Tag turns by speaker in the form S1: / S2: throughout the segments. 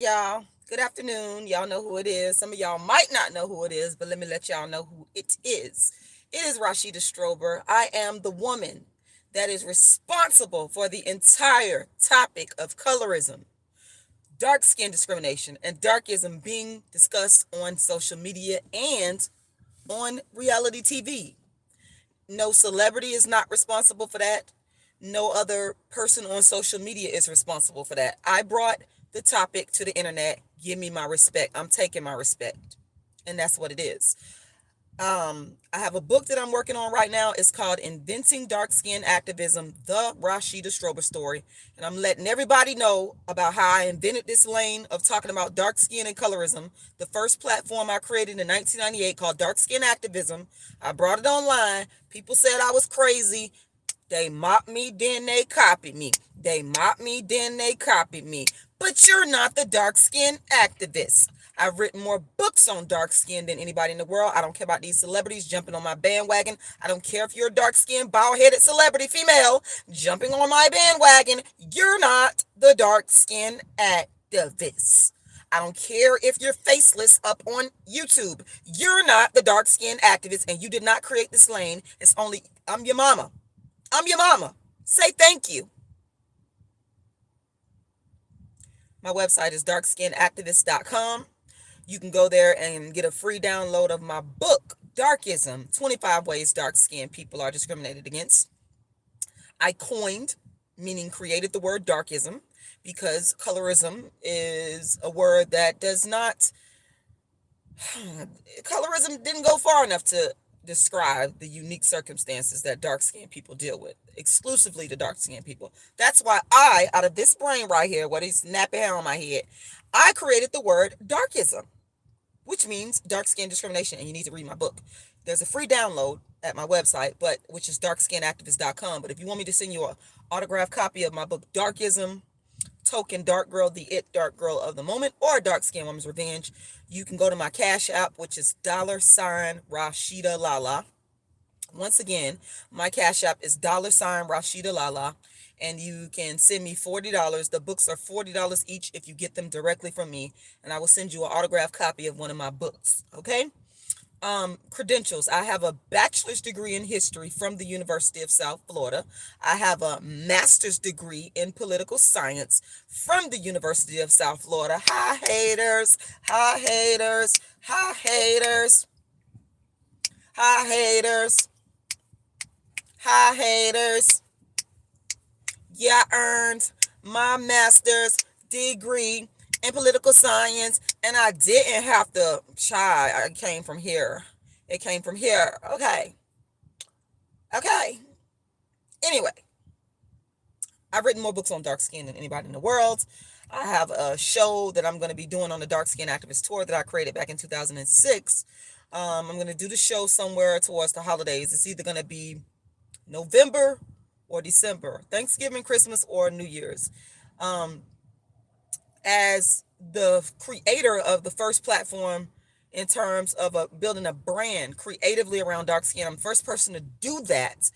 S1: Y'all. Good afternoon. Y'all know who it is. Some of y'all might not know who it is, but let me let y'all know who it is. It is Rashida Strober. I am the woman that is responsible for the entire topic of colorism, dark skin discrimination, and darkism being discussed on social media and on reality TV. No celebrity is not responsible for that. No other person on social media is responsible for that. I brought the topic to the internet. Give me my respect. I'm taking my respect. And that's what it is. I have a book that I'm working on right now. It's called Inventing Dark Skin Activism, the Rashida Strober story. And I'm letting everybody know about how I invented this lane of talking about dark skin and colorism. The first platform I created in 1998 called Dark Skin Activism. I brought it online. People said I was crazy. They mocked me, then they copied me. They mocked me, then they copied me. But you're not the dark skin activist. I've written more books on dark skin than anybody in the world. I don't care about these celebrities jumping on my bandwagon. I don't care if you're a dark skinned, bald headed celebrity female jumping on my bandwagon. You're not the dark skin activist. I don't care if you're faceless up on YouTube. You're not the dark skin activist and you did not create this lane. It's only, I'm your mama. I'm your mama. Say thank you. My website is darkskinactivist.com. You can go there and get a free download of my book, Darkism 25 Ways Dark Skinned People Are Discriminated Against. I coined, meaning created the word darkism, because colorism is a word that does not, colorism didn't go far enough to describe the unique circumstances that dark skinned people deal with, exclusively to dark skinned people. That's why I, out of this brain right here, what is nappy hair on my head, I created the word darkism, which means dark skin discrimination. And you need to read my book. There's a free download at my website, but which is darkskinactivist.com. But if you want me to send you an autographed copy of my book, Darkism, Token Dark Girl, the It Dark Girl of the Moment, or Dark Skin Woman's Revenge, you can go to my Cash App, which is $Rashida Lala. Once again, my Cash App is $Rashida Lala. And you can send me $40. The books are $40 each if you get them directly from me. And I will send you an autographed copy of one of my books. Okay? Credentials. I have a bachelor's degree in history from the University of South Florida. I have a master's degree in political science from the University of South Florida. Hi, haters. Hi, haters. Hi, haters. Hi, haters. Hi, haters. Yeah, I earned my master's degree in political science, and I didn't have to try. I came from here. It came from here. Okay. Okay. Anyway, I've written more books on dark skin than anybody in the world. I have a show that I'm going to be doing on the Dark Skin Activist Tour that I created back in 2006. I'm going to do the show somewhere towards the holidays. It's either going to be November or December, Thanksgiving, Christmas, or New Year's. As the creator of the first platform in terms of building a brand creatively around dark skin, I'm the first person to do that.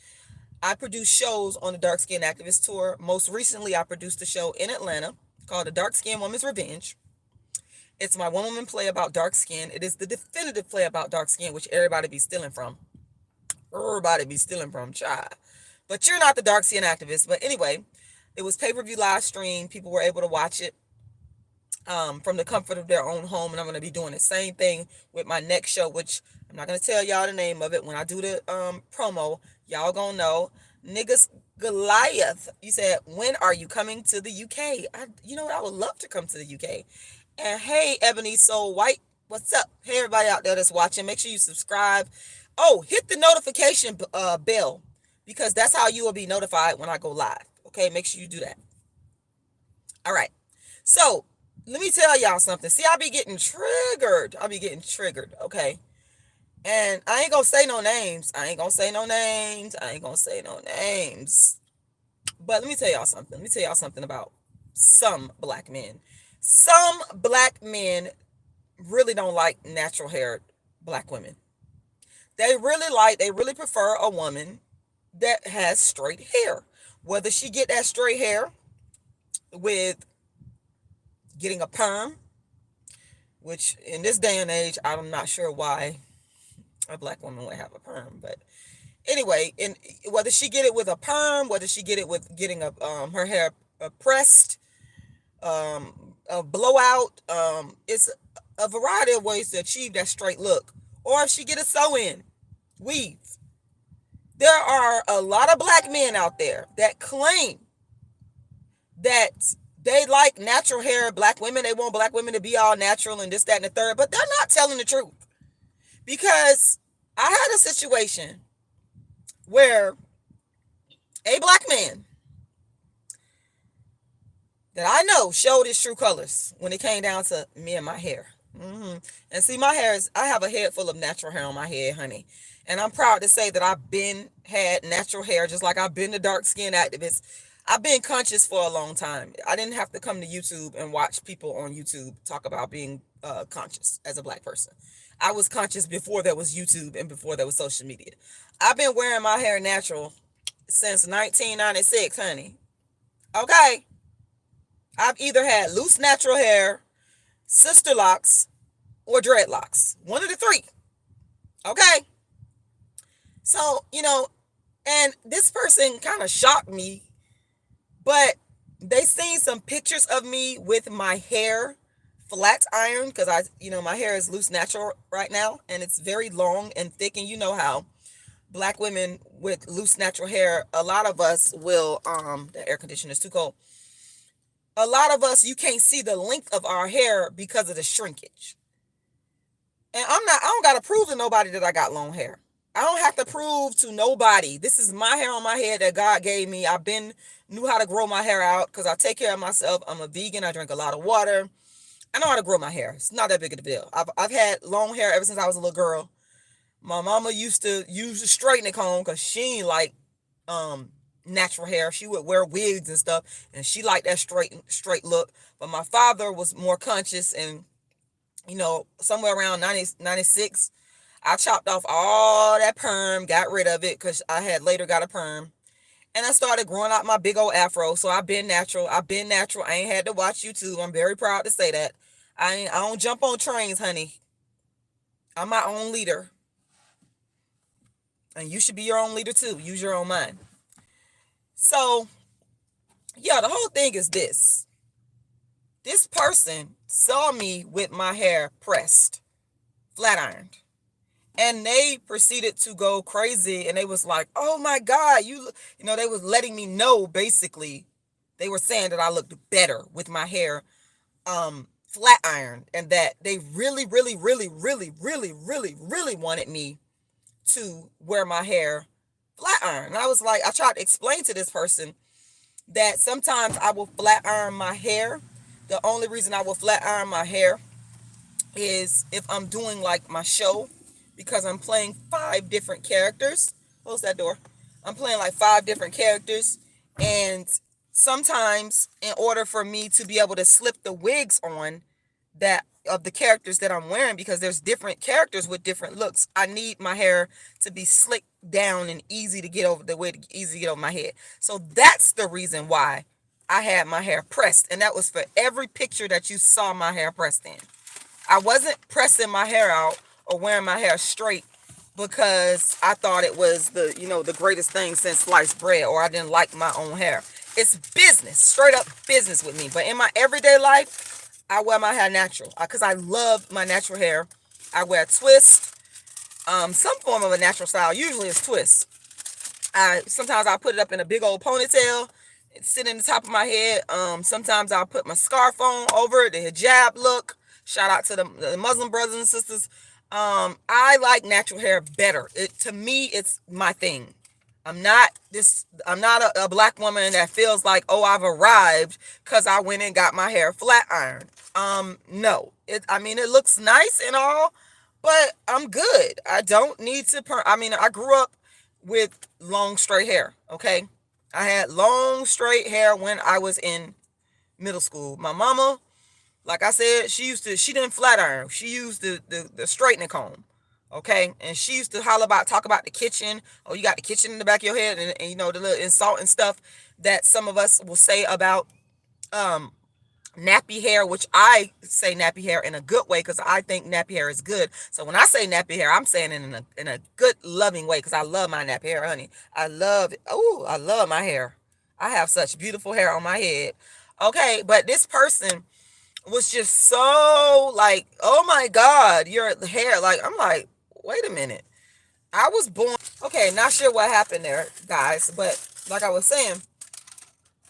S1: I produce shows on the Dark Skin Activist Tour. Most recently, I produced a show in Atlanta called The Dark Skin Woman's Revenge. It's my one woman play about dark skin. It is the definitive play about dark skin, which everybody be stealing from. Everybody be stealing from, child. But you're not the dark skin activist. But anyway, it was pay-per-view live stream. People were able to watch it from the comfort of their own home. And I'm going to be doing the same thing with my next show, which I'm not going to tell y'all the name of it. When I do the promo, y'all going to know. Niggas Goliath. You said, when are you coming to the UK? You know what? I would love to come to the UK. And hey, Ebony Soul White, what's up? Hey, everybody out there that's watching, make sure you subscribe. Oh, hit the notification bell, because that's how you will be notified when I go live. Okay, make sure you do that. All right. So let me tell y'all something. See, I be getting triggered. Okay. And I ain't gonna say no names. But let me tell y'all something about some black men. Some black men really don't like natural haired black women. They really prefer a woman that has straight hair. Whether she get that straight hair with getting a perm, which in this day and age, I'm not sure why a black woman would have a perm, but anyway, and whether she get it with a perm, whether she get it with getting her hair pressed, a blowout, it's a variety of ways to achieve that straight look. Or if she get a sew-in, weave. There are a lot of black men out there that claim that they like natural hair. Black women, they want black women to be all natural and this, that, and the third, but they're not telling the truth. Because I had a situation where a black man that I know showed his true colors when it came down to me and my hair. And see, my hair is, I have a head full of natural hair on my head, honey. And I'm proud to say that I've had natural hair, just like I've been a dark skin activist. I've been conscious for a long time. I didn't have to come to YouTube and watch people on YouTube talk about being conscious as a black person. I was conscious before there was YouTube and before there was social media. I've been wearing my hair natural since 1996, honey. Okay. I've either had loose natural hair, sister locks, or dreadlocks. One of the three. Okay. So, and this person kind of shocked me, but they seen some pictures of me with my hair flat iron, because my hair is loose natural right now, and it's very long and thick, and you know how black women with loose natural hair, a lot of us will, the air conditioner is too cold. A lot of us, you can't see the length of our hair because of the shrinkage. And I don't got to prove to nobody that I got long hair. I don't have to prove to nobody. This is my hair on my head that God gave me. Knew how to grow my hair out because I take care of myself. I'm a vegan. I drink a lot of water. I know how to grow my hair. It's not that big of a deal. I've had long hair ever since I was a little girl. My mama used to use a straightening comb because she ain't like natural hair. She would wear wigs and stuff, and she liked that straight look. But my father was more conscious, and somewhere around 96, I chopped off all that perm, got rid of it because I had later got a perm. And I started growing out my big old afro. So I've been natural. I ain't had to watch YouTube. I'm very proud to say that. I don't jump on trains, honey. I'm my own leader. And you should be your own leader too. Use your own mind. So, yeah, the whole thing is this. This person saw me with my hair pressed, flat ironed. And they proceeded to go crazy, and they was like, "Oh my God, they was letting me know, basically. They were saying that I looked better with my hair flat ironed, and that they really, really, really, really, really, really, really wanted me to wear my hair flat iron." And I was like, I tried to explain to this person that sometimes I will flat iron my hair. The only reason I will flat iron my hair is if I'm doing like my show, because I'm playing 5 different characters. Close that door. I'm playing like 5 different characters. And sometimes in order for me to be able to slip the wigs on that of the characters that I'm wearing, because there's different characters with different looks, I need my hair to be slicked down and easy to get over my head. So that's the reason why I had my hair pressed. And that was for every picture that you saw my hair pressed in. I wasn't pressing my hair out or wearing my hair straight because I thought it was the greatest thing since sliced bread, or I didn't like my own hair. It's business, straight up business with me. But in my everyday life, I wear my hair natural because I love my natural hair. I wear twist, some form of a natural style. Usually it's twist. Sometimes I'll put it up in a big old ponytail, sit in the top of my head. Sometimes I'll put my scarf on over it, the hijab look. Shout out to the Muslim brothers and sisters. I like natural hair better. To me, it's my thing. I'm not a black woman that feels like, oh, I've arrived because I went and got my hair flat ironed. No. It looks nice and all, but I'm good. I don't need to I grew up with long straight hair, okay? I had long straight hair when I was in middle school. My mama, like I said, she didn't flat iron. She used the straightening comb. Okay. And she used to talk about the kitchen. Oh, you got the kitchen in the back of your head, and the little insult and stuff that some of us will say about nappy hair, which I say nappy hair in a good way because I think nappy hair is good. So when I say nappy hair, I'm saying it in a good, loving way because I love my nappy hair, honey. I love it. Oh, I love my hair. I have such beautiful hair on my head. Okay, but this person was just so like, oh my God, your hair. Like, I'm like, wait a minute. I was born. Okay, not sure what happened there, guys, but like I was saying,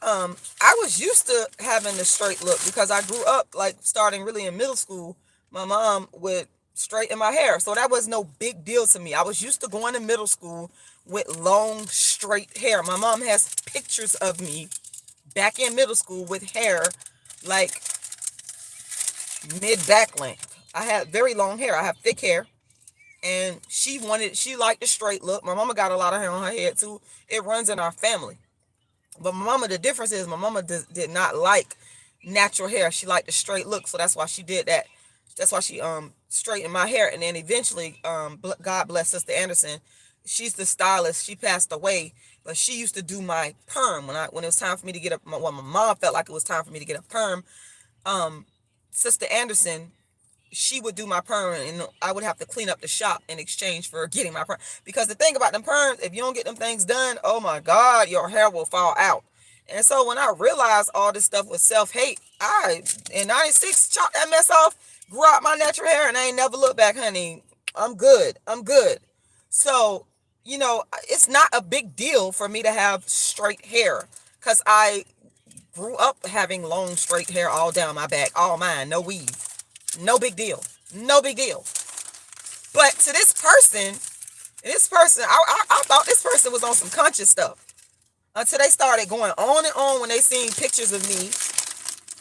S1: I was used to having the straight look because I grew up like starting really in middle school. My mom would straighten my hair, so that was no big deal to me. I was used to going to middle school with long straight hair. My mom has pictures of me back in middle school with hair like mid back length. I had very long hair. I have thick hair, and she liked the straight look. My mama got a lot of hair on her head too. It runs in our family. But my mama, the difference is my mama did not like natural hair. She liked the straight look, so that's why she did that. That's why she straightened my hair, and then eventually, God bless Sister Anderson. She's the stylist. She passed away, but she used to do my perm when it was time for me to get a. When my mom felt like it was time for me to get a perm. Sister Anderson, she would do my perm, and I would have to clean up the shop in exchange for getting my perm. Because the thing about them perms, if you don't get them things done, oh my God, your hair will fall out. And so when I realized all this stuff was self-hate, I, in 96, chopped that mess off, grew out my natural hair, and I ain't never looked back, honey. I'm good. I'm good. So, it's not a big deal for me to have straight hair because I grew up having long straight hair all down my back, all mine, no weave. No big deal. No big deal. But to I thought this person was on some conscious stuff until they started going on and on when they seen pictures of me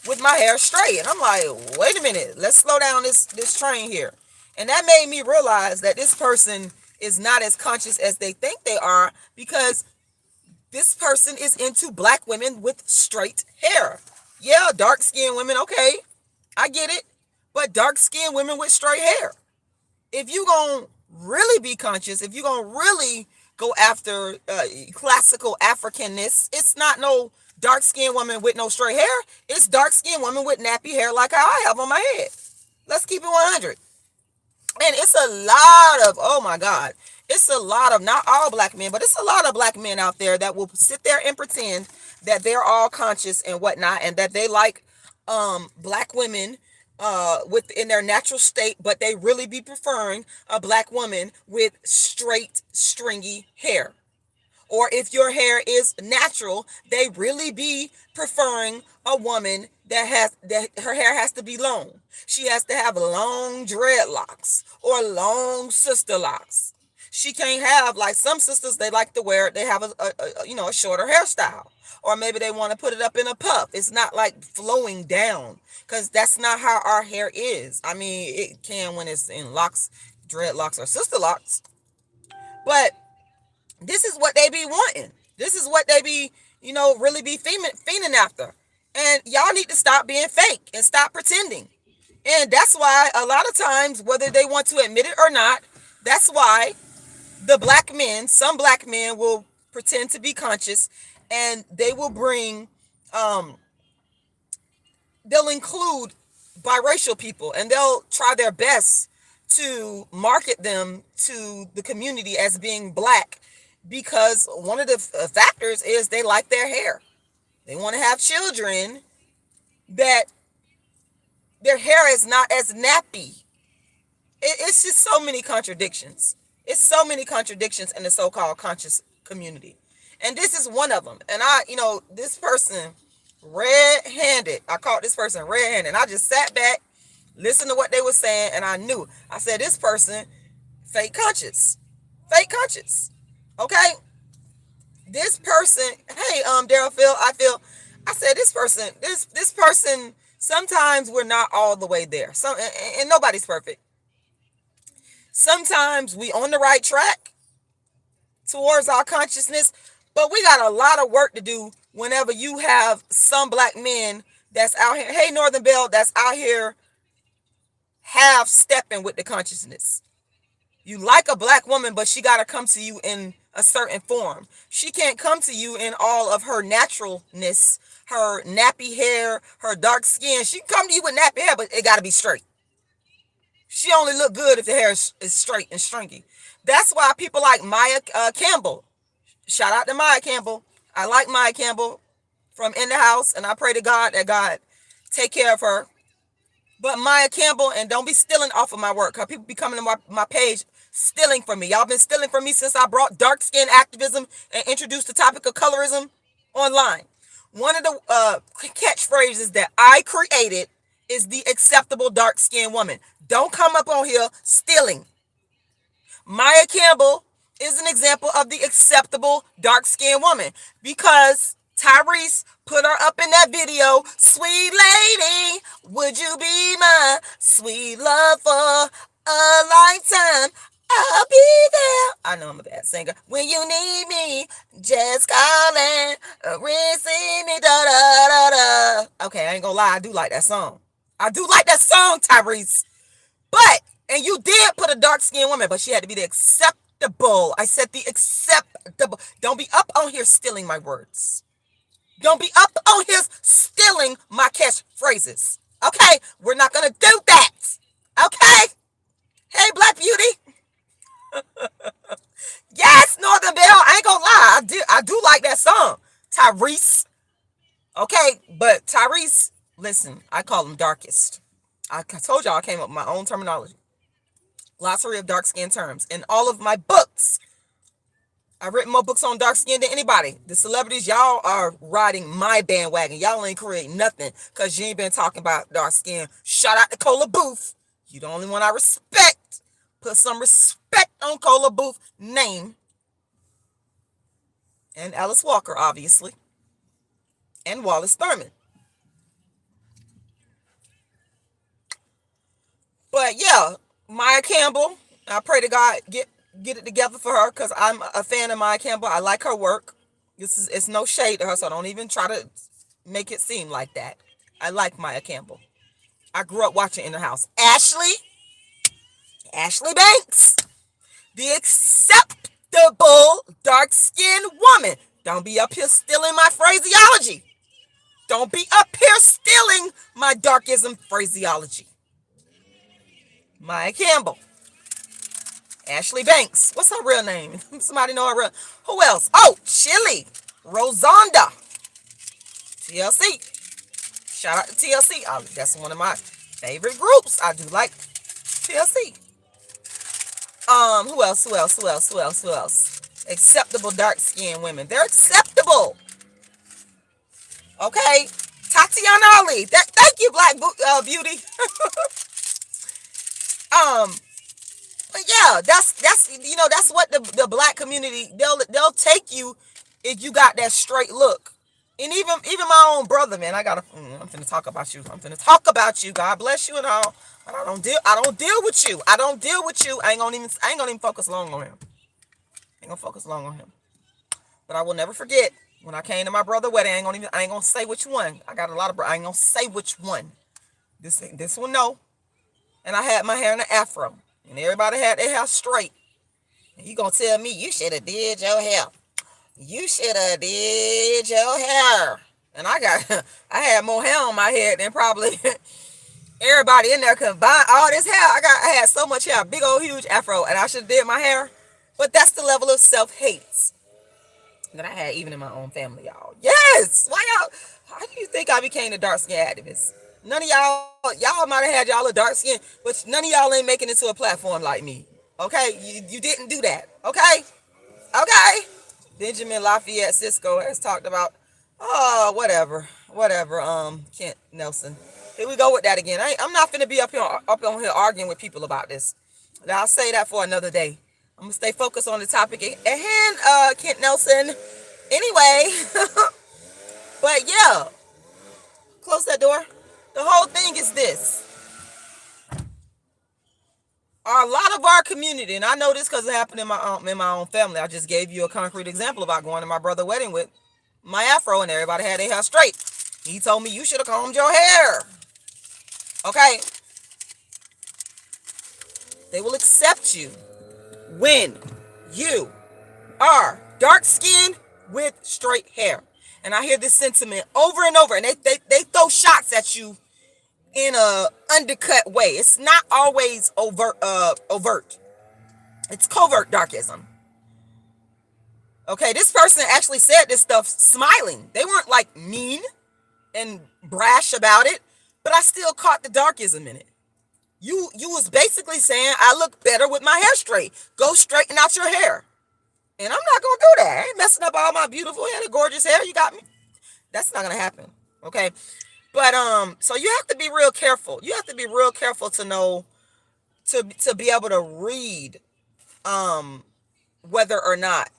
S1: with my hair straight. And I'm like, wait a minute, let's slow down this train here. And that made me realize that this person is not as conscious as they think they are, because this person is into black women with straight hair. Yeah, dark skinned women, okay, I get it. But dark skinned women with straight hair. If you gonna really be conscious, if you gonna really go after classical Africanness, it's not no dark skinned woman with no straight hair. It's dark skinned woman with nappy hair like how I have on my head. Let's keep it 100. And it's a lot of, oh my God, it's a lot of, not all black men, but it's a lot of black men out there that will sit there and pretend that they're all conscious and whatnot, and that they like black women within their natural state, but they really be preferring a black woman with straight, stringy hair. Or if your hair is natural, they really be preferring a woman that her hair has to be long. She has to have long dreadlocks or long sister locks. She can't have, like some sisters, they like to wear, they have a shorter hairstyle, or maybe they want to put it up in a puff. It's not like flowing down, because that's not how our hair is. I mean, it can when it's in locks, dreadlocks, or sister locks, but this is what they be wanting. This is what they be, really be fiending after. And y'all need to stop being fake and stop pretending. And that's why a lot of times, whether they want to admit it or not, that's why some black men will pretend to be conscious, and they will they'll include biracial people, and they'll try their best to market them to the community as being black, because one of the factors is they like their hair. They want to have children that their hair is not as nappy. It's just so many contradictions. It's so many contradictions in the so-called conscious community. And this is one of them. And this person, red-handed. I caught this person red-handed. I just sat back, listened to what they were saying, and I knew. I said, this person, fake conscious. Fake conscious. Okay? This person, hey, Daryl Phil, I said, this person, sometimes we're not all the way there. And nobody's perfect. Sometimes we on the right track towards our consciousness, but we got a lot of work to do whenever you have some black men that's out here, hey, Northern Belle, that's out here half stepping with the consciousness. You like a black woman, but she got to come to you in a certain form. She can't come to you in all of her naturalness, her nappy hair, her dark skin. She can come to you with nappy hair, but it got to be straight. She only look good if the hair is straight and stringy. That's why people like Maya Campbell. Shout out to Maya Campbell. I like Maya Campbell from In the House, and I pray to God that God take care of her. But Maya Campbell, and don't be stealing off of my work, because people be coming to my page stealing from me. Y'all been stealing from me since I brought dark skin activism and introduced the topic of colorism online. One of the catchphrases that I created is the acceptable dark skinned woman. Don't come up on here stealing. Maya Campbell is an example of the acceptable dark skinned woman because Tyrese put her up in that video. Sweet lady, would you be my sweet love for a lifetime? I'll be there. I know I'm a bad singer. When you need me, just call and receive me. Da, da, da, da. Okay, I ain't gonna lie. I do like that song. I do like that song, Tyrese. But, and you did put a dark skinned woman, but she had to be the acceptable. I said the acceptable. Don't be up on here stealing my words. Don't be up on here stealing my catchphrases. Okay? We're not going to do that. Okay? Hey, Black Beauty. Yes, Northern Belle. I ain't going to lie. I do like that song. Tyrese. Okay? But Tyrese, listen, I call him Darkest. I told y'all I came up with my own terminology. Glossary of dark skin terms. In all of my books, I've written more books on dark skin than anybody. The celebrities, y'all are riding my bandwagon. Y'all ain't creating nothing because you ain't been talking about dark skin. Shout out to Cola Booth. You the only one I respect. Put some respect on Cola Booth's name. And Alice Walker, obviously. And Wallace Thurman. But yeah, Maya Campbell, I pray to God get it together for her because I'm a fan of Maya Campbell. I like her work. It's no shade to her, so don't even try to make it seem like that. I like Maya Campbell. I grew up watching In the House. Ashley Banks, the acceptable dark-skinned woman. Don't be up here stealing my phraseology. Don't be up here stealing my darkism phraseology. Maya Campbell. Ashley Banks. What's her real name? Somebody know her real. Who else? Oh, Chili. Rosonda. TLC. Shout out to TLC. That's one of my favorite groups. I do like TLC. Who else? Acceptable dark-skinned women. They're acceptable. Okay? Tatiana Ali. Thank you, Black Beauty. But yeah, that's what the black community, they'll take you if you got that straight look. And even my own brother, man, I'm finna talk about you. God bless you and all. But I don't deal with you. I ain't gonna even focus long on him. But I will never forget when I came to my brother's wedding. I ain't gonna say which one. I got a lot of I ain't gonna say which one. This one, no. And I had my hair in an afro. And everybody had their hair straight. And you gonna tell me you should have did your hair. And I had more hair on my head than probably everybody in there combined. All this hair, I had so much hair, big old huge afro, and I should have did my hair. But that's the level of self-hate that I had even in my own family, y'all. Yes! How do you think I became a dark skin activist? None of y'all might have had y'all a dark skin, but none of y'all ain't making it to a platform like me. Okay? You didn't do that. Okay? Benjamin Lafayette Cisco has talked about, whatever, Kent Nelson. Here we go with that again. I'm not finna be up on here arguing with people about this. I'll say that for another day. I'm gonna stay focused on the topic at hand, Kent Nelson. Anyway, but yeah, close that door. The whole thing is this. A lot of our community, and I know this because it happened in my own family. I just gave you a concrete example about going to my brother's wedding with my afro and everybody had their hair straight. He told me you should have combed your hair. Okay? They will accept you when you are dark skinned with straight hair. And I hear this sentiment over and over, and they throw shots at you in a undercut way. It's not always overt. It's covert darkism. Okay, this person actually said this stuff smiling. They weren't like mean and brash about it, but I still caught the darkism in it. You was basically saying I look better with my hair straight. Go straighten out your hair. And I'm not gonna do that. I ain't messing up all my beautiful hair, the gorgeous hair you got me. That's not gonna happen. Okay. But so you have to be real careful. You have to be real careful to know to be able to read whether or not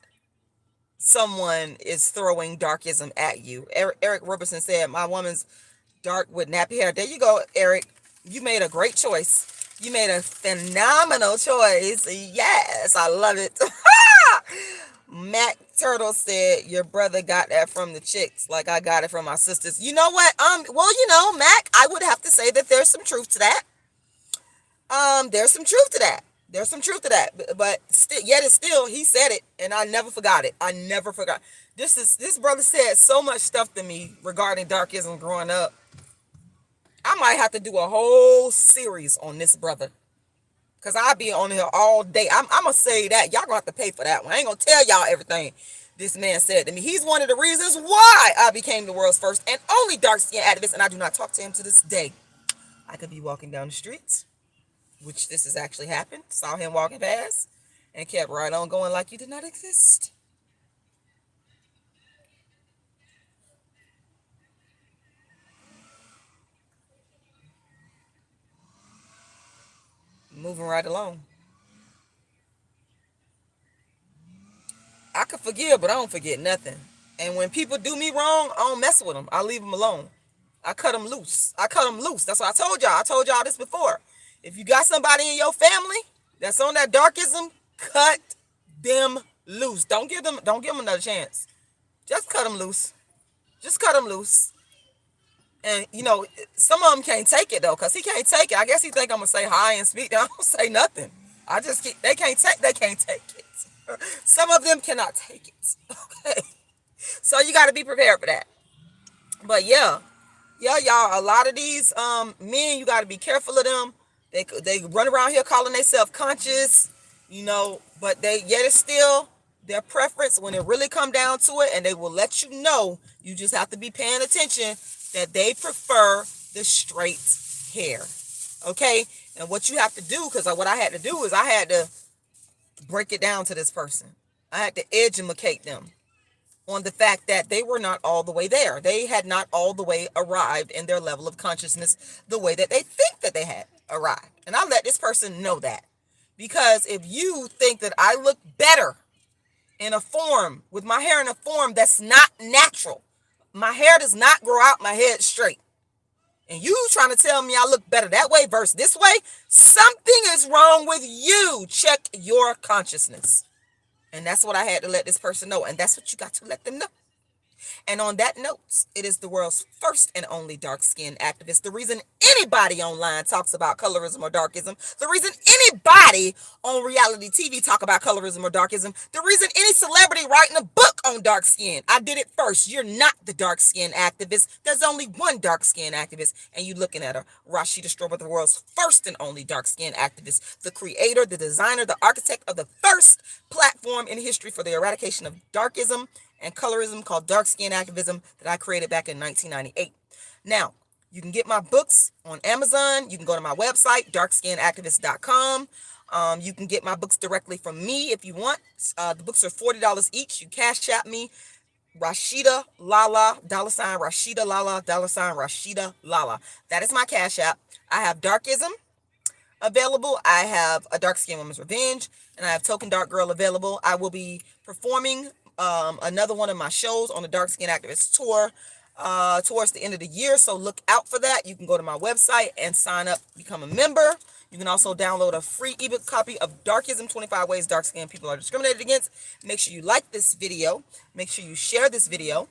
S1: someone is throwing darkism at you. Eric Robertson said, my woman's dark with nappy hair. There you go, Eric. You made a great choice. You made a phenomenal choice. Yes, I love it. Mac Turtle said, your brother got that from the chicks like I got it from my sisters. You know what? Well, Mac, I would have to say that there's some truth to that. There's some truth to that. There's some truth to that. But still, yet it's still, he said it, and I never forgot it. I never forgot. This brother said so much stuff to me regarding darkism growing up. I might have to do a whole series on this brother, because I'll be on here all day. I'm going to say that. Y'all going to have to pay for that one. I ain't going to tell y'all everything this man said to me. He's one of the reasons why I became the world's first and only dark-skinned activist, and I do not talk to him to this day. I could be walking down the streets, which this has actually happened, saw him walking past, and kept right on going like you did not exist. Moving right along. I could forgive, but I don't forget nothing. And when people do me wrong, I don't mess with them. I leave them alone. I cut them loose. I cut them loose. That's what I told y'all. I told y'all this before. If you got somebody in your family that's on that darkism, cut them loose. Don't give them another chance. Just cut them loose. Just cut them loose. And some of them can't take it though, cause he can't take it. I guess he think I'm gonna say hi and speak. I don't say nothing. They can't take it. Some of them cannot take it. Okay. So you got to be prepared for that. But yeah, y'all. A lot of these men, you got to be careful of them. They run around here calling themselves conscious, but yet it's still their preference when it really come down to it, and they will let you know. You just have to be paying attention that they prefer the straight hair. Okay, and what you have to do, because what I had to do is I had to break it down to this person. I had to educate them on the fact that they were not all the way there. They had not all the way arrived in their level of consciousness the way that they think that they had arrived. And I let this person know that. Because if you think that I look better in a form, with my hair in a form that's not natural, my hair does not grow out my head straight, and you trying to tell me I look better that way versus this way, something is wrong with you. Check your consciousness. And that's what I had to let this person know. And that's what you got to let them know. And on that note, it is the world's first and only dark-skinned activist. The reason anybody online talks about colorism or darkism, the reason anybody on reality TV talk about colorism or darkism, the reason any celebrity writing a book on dark skin. I did it first. You're not the dark-skinned activist. There's only one dark-skinned activist, and you looking at her. Rashida Strober, the world's first and only dark-skinned activist, the creator, the designer, the architect of the first platform in history for the eradication of darkism and colorism called Dark Skin Activism that I created back in 1998. Now, you can get my books on Amazon. You can go to my website, darkskinactivist.com. You can get my books directly from me if you want. The books are $40 each. You cash app me, Rashida Lala, $ Rashida Lala, $ Rashida Lala. That is my cash app. I have Darkism available. I have A Dark Skin Woman's Revenge, and I have Token Dark Girl available. I will be performing another one of my shows on the Dark Skin Activist Tour towards the end of the year, so look out for that. You can go to my website and sign up, become a member. You can also download a free ebook copy of Darkism, 25 Ways Dark Skinned People Are Discriminated Against. Make sure you like this video. Make sure you share this video.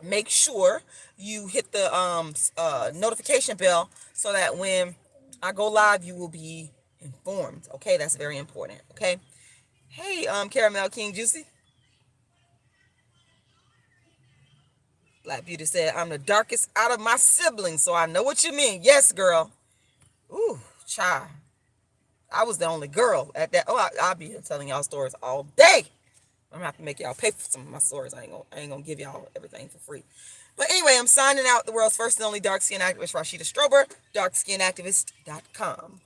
S1: Make sure you hit the notification bell so that when I go live, you will be informed. Okay, that's very important. Okay. Hey, Caramel King Juicy. Black Beauty said, I'm the darkest out of my siblings, so I know what you mean. Yes, girl. Ooh, child. I was the only girl at that. Oh, I'll be here telling y'all stories all day. I'm gonna have to make y'all pay for some of my stories. I ain't gonna give y'all everything for free. But anyway, I'm signing out. The world's first and only dark skin activist, Rashida Strober, darkskinactivist.com.